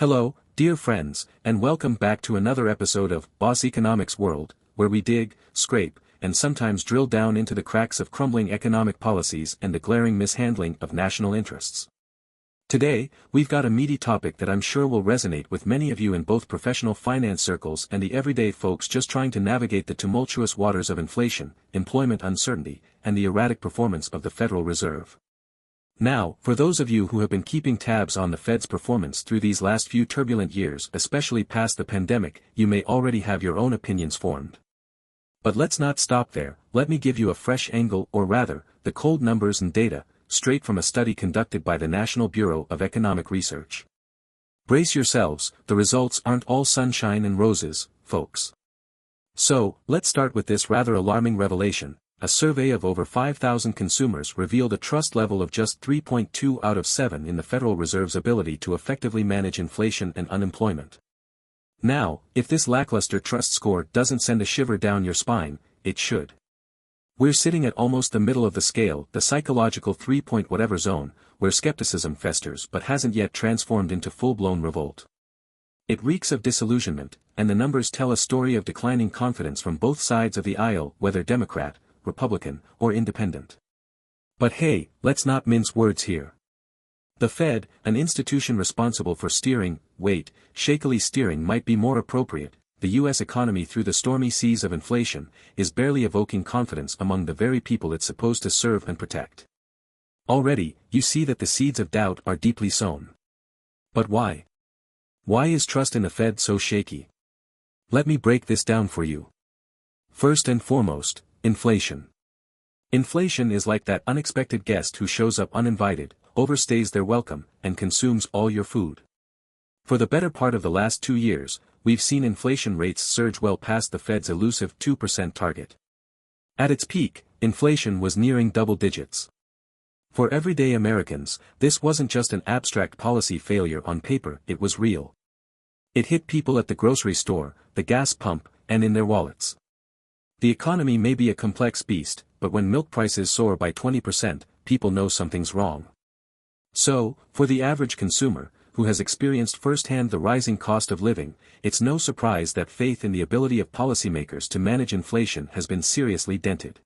Hello, dear friends, and welcome back to another episode of Boss Economics World, where we dig, scrape, and sometimes drill down into the cracks of crumbling economic policies and the glaring mishandling of national interests. Today, we've got a meaty topic that I'm sure will resonate with many of you in both professional finance circles and the everyday folks just trying to navigate the tumultuous waters of inflation, employment uncertainty, and the erratic performance of the Federal Reserve. Now, for those of you who have been keeping tabs on the Fed's performance through these last few turbulent years, especially past the pandemic, you may already have your own opinions formed. But let's not stop there. Let me give you a fresh angle, or rather, the cold numbers and data, straight from a study conducted by the National Bureau of Economic Research. Brace yourselves, the results aren't all sunshine and roses, folks. So, let's start with this rather alarming revelation. A survey of over 5,000 consumers revealed a trust level of just 3.2 out of 7 in the Federal Reserve's ability to effectively manage inflation and unemployment. Now, if this lackluster trust score doesn't send a shiver down your spine, it should. We're sitting at almost the middle of the scale, the psychological 3-point-whatever zone, where skepticism festers but hasn't yet transformed into full-blown revolt. It reeks of disillusionment, and the numbers tell a story of declining confidence from both sides of the aisle, whether Democrat, Republican, or Independent. But hey, let's not mince words here. The Fed, an institution responsible for steering, shakily steering might be more appropriate, the U.S. economy through the stormy seas of inflation, is barely evoking confidence among the very people it's supposed to serve and protect. Already, you see that the seeds of doubt are deeply sown. But why? Why is trust in the Fed so shaky? Let me break this down for you. First and foremost, inflation. Inflation is like that unexpected guest who shows up uninvited, overstays their welcome, and consumes all your food. For the better part of the last 2 years, we've seen inflation rates surge well past the Fed's elusive 2% target. At its peak, inflation was nearing double digits. For everyday Americans, this wasn't just an abstract policy failure on paper, it was real. It hit people at the grocery store, the gas pump, and in their wallets. The economy may be a complex beast, but when milk prices soar by 20%, people know something's wrong. So, for the average consumer, who has experienced firsthand the rising cost of living, it's no surprise that faith in the ability of policymakers to manage inflation has been seriously dented.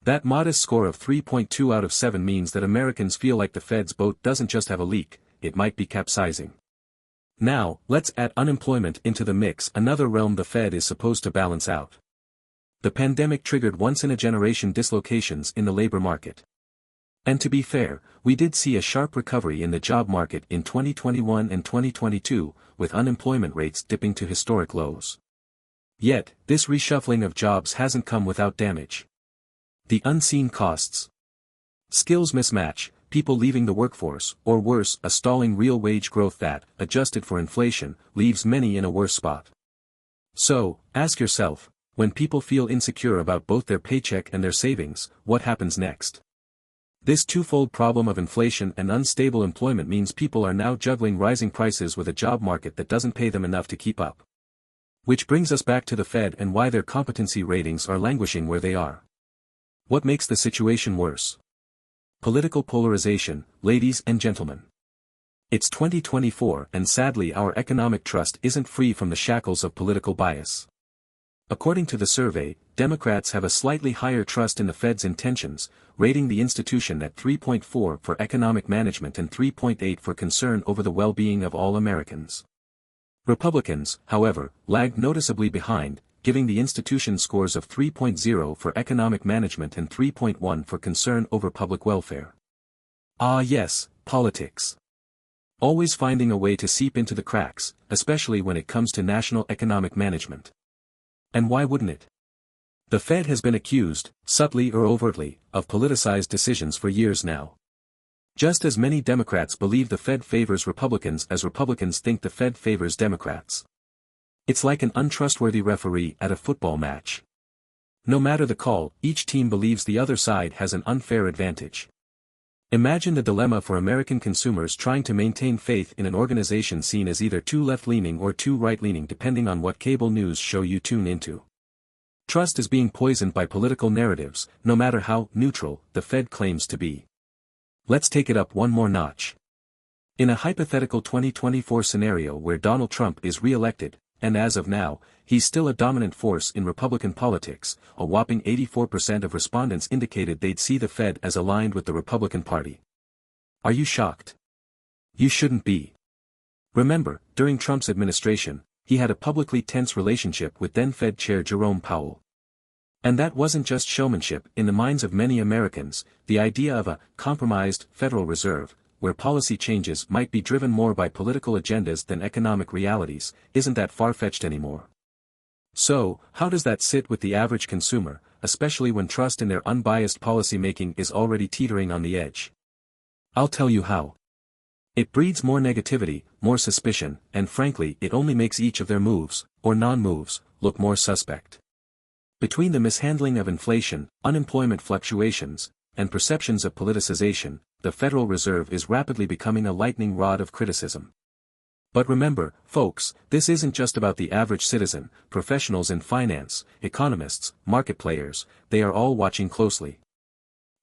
That modest score of 3.2 out of 7 means that Americans feel like the Fed's boat doesn't just have a leak, it might be capsizing. Now, let's add unemployment into the mix, another realm the Fed is supposed to balance out. The pandemic triggered once-in-a-generation dislocations in the labor market. And to be fair, we did see a sharp recovery in the job market in 2021 and 2022, with unemployment rates dipping to historic lows. Yet, this reshuffling of jobs hasn't come without damage. The unseen costs. Skills mismatch, people leaving the workforce, or worse, a stalling real wage growth that, adjusted for inflation, leaves many in a worse spot. So, ask yourself, when people feel insecure about both their paycheck and their savings, what happens next? This twofold problem of inflation and unstable employment means people are now juggling rising prices with a job market that doesn't pay them enough to keep up. Which brings us back to the Fed and why their competency ratings are languishing where they are. What makes the situation worse? Political polarization, ladies and gentlemen. It's 2024 and sadly our economic trust isn't free from the shackles of political bias. According to the survey, Democrats have a slightly higher trust in the Fed's intentions, rating the institution at 3.4 for economic management and 3.8 for concern over the well-being of all Americans. Republicans, however, lagged noticeably behind, giving the institution scores of 3.0 for economic management and 3.1 for concern over public welfare. Ah yes, politics. Always finding a way to seep into the cracks, especially when it comes to national economic management. And why wouldn't it? The Fed has been accused, subtly or overtly, of politicized decisions for years now. Just as many Democrats believe the Fed favors Republicans as Republicans think the Fed favors Democrats. It's like an untrustworthy referee at a football match. No matter the call, each team believes the other side has an unfair advantage. Imagine the dilemma for American consumers trying to maintain faith in an organization seen as either too left-leaning or too right-leaning depending on what cable news show you tune into. Trust is being poisoned by political narratives, no matter how neutral the Fed claims to be. Let's take it up one more notch. In a hypothetical 2024 scenario where Donald Trump is re-elected, and as of now, he's still a dominant force in Republican politics, a whopping 84% of respondents indicated they'd see the Fed as aligned with the Republican Party. Are you shocked? You shouldn't be. Remember, during Trump's administration, he had a publicly tense relationship with then-Fed Chair Jerome Powell. And that wasn't just showmanship. In the minds of many Americans, the idea of a compromised Federal Reserve, where policy changes might be driven more by political agendas than economic realities, isn't that far-fetched anymore. So, how does that sit with the average consumer, especially when trust in their unbiased policymaking is already teetering on the edge? I'll tell you how. It breeds more negativity, more suspicion, and frankly it only makes each of their moves, or non-moves, look more suspect. Between the mishandling of inflation, unemployment fluctuations, and perceptions of politicization, the Federal Reserve is rapidly becoming a lightning rod of criticism. But remember, folks, this isn't just about the average citizen. Professionals in finance, economists, market players, they are all watching closely.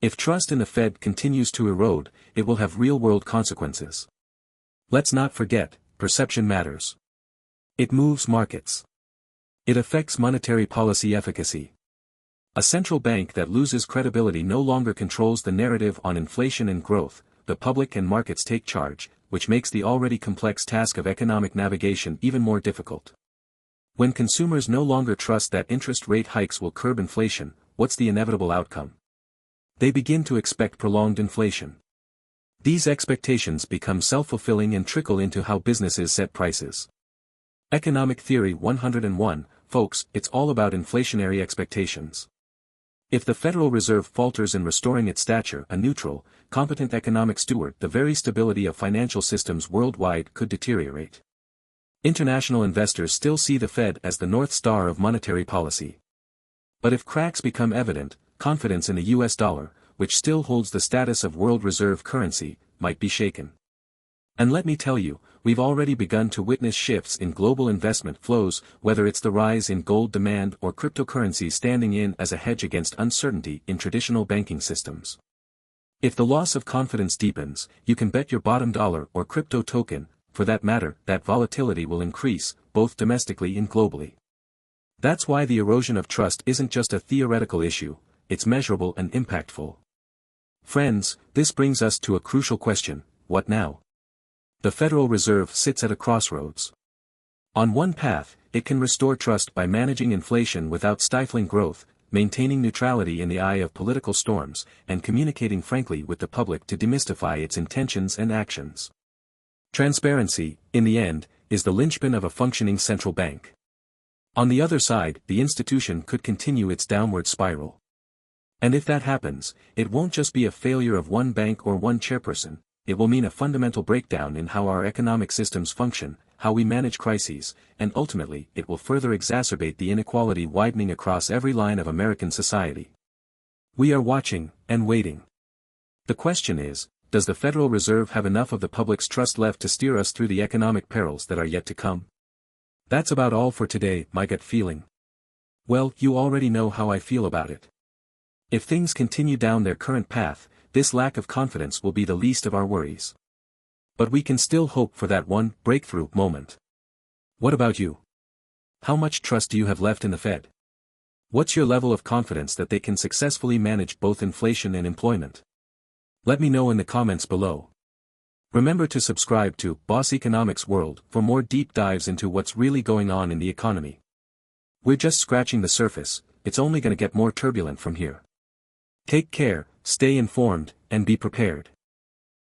If trust in the Fed continues to erode, it will have real-world consequences. Let's not forget, perception matters. It moves markets. It affects monetary policy efficacy. A central bank that loses credibility no longer controls the narrative on inflation and growth. The public and markets take charge, which makes the already complex task of economic navigation even more difficult. When consumers no longer trust that interest rate hikes will curb inflation, what's the inevitable outcome? They begin to expect prolonged inflation. These expectations become self-fulfilling and trickle into how businesses set prices. Economic Theory 101, folks, it's all about inflationary expectations. If the Federal Reserve falters in restoring its stature, a neutral, competent economic steward, the very stability of financial systems worldwide could deteriorate. International investors still see the Fed as the North Star of monetary policy. But if cracks become evident, confidence in the US dollar, which still holds the status of world reserve currency, might be shaken. And let me tell you, we've already begun to witness shifts in global investment flows, whether it's the rise in gold demand or cryptocurrencies standing in as a hedge against uncertainty in traditional banking systems. If the loss of confidence deepens, you can bet your bottom dollar or crypto token, for that matter, that volatility will increase, both domestically and globally. That's why the erosion of trust isn't just a theoretical issue, it's measurable and impactful. Friends, this brings us to a crucial question: what now? The Federal Reserve sits at a crossroads. On one path, it can restore trust by managing inflation without stifling growth, maintaining neutrality in the eye of political storms, and communicating frankly with the public to demystify its intentions and actions. Transparency, in the end, is the linchpin of a functioning central bank. On the other side, the institution could continue its downward spiral. And if that happens, it won't just be a failure of one bank or one chairperson. It will mean a fundamental breakdown in how our economic systems function, how we manage crises, and ultimately it will further exacerbate the inequality widening across every line of American society. We are watching, and waiting. The question is, does the Federal Reserve have enough of the public's trust left to steer us through the economic perils that are yet to come? That's about all for today, my gut feeling. Well, you already know how I feel about it. If things continue down their current path, this lack of confidence will be the least of our worries. But we can still hope for that one breakthrough moment. What about you? How much trust do you have left in the Fed? What's your level of confidence that they can successfully manage both inflation and employment? Let me know in the comments below. Remember to subscribe to Boss Economics World for more deep dives into what's really going on in the economy. We're just scratching the surface, it's only going to get more turbulent from here. Take care, stay informed, and be prepared.